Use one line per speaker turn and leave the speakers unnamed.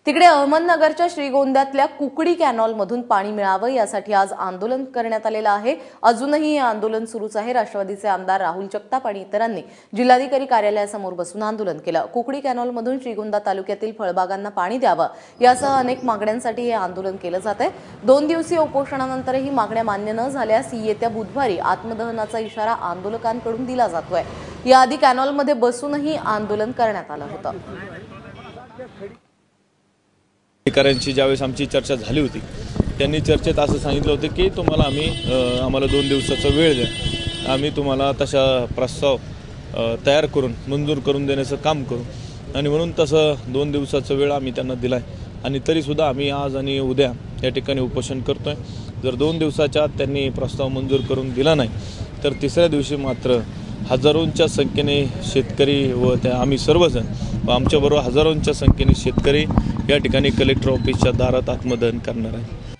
तिकडे अहमदनगरच्या श्रीगोंद्यातल्या कुकडी कॅनॉलमधून पाणी मिळावं यासाठी आज आंदोलन करण्यात आलेलं आहे। अजूनही हे आंदोलन सुरूच आहे। राष्ट्रवादीचे आमदार राहुल जगताप आणि इतरांनी जिल्हाधिकारी कार्यालयासमोर बसून आंदोलन केलं। कुकडी कॅनॉलमधून श्रीगोंदा तालुक्यातील फळबागांना पाणी द्यावं यासह अनेक मागण्यांसाठी हे आंदोलन केलं जात आहे। 2 दिवसीय उपोषणानंतरही मागण्या मान्य न झाल्यास येत्या बुधवारी आत्मदहनाचा इशारा आंदोलकांकडून दिला जातोय। याआधी कॅनॉलमध्ये बसूनही आंदोलन करण्यात आलं होतं।
अधिकाऱ्यांची ज्यावेळेस आमची चर्चा झाली होती त्यांनी चर्चेत असं सांगितलं होतं की तुम्हाला आम्हाला 2 दिवसाचा वेळ द्या, आम्ही तुम्हाला तशा प्रस्ताव तयार करून मंजूर करून देण्याचं काम करू आणि म्हणून तसं 2 दिवसाचा वेळ आम्ही त्यांना दिला आहे आणि तरीसुद्धा आम्ही आज आणि उद्या या ठिकाणी उपोषण करतो आहे। जर 2 दिवसाच्या आत त्यांनी प्रस्ताव मंजूर करून दिला नाही तर तिसऱ्या दिवशी मात्र हजारोंच्या संख्येने शेतकरी व त्या आम्ही सर्वजण व आमच्याबरोबर हजारोंच्या संख्येने शेतकरी या ठिकाणी कलेक्टर ऑफिसच्या दारात आत्मदहन करणार आहे।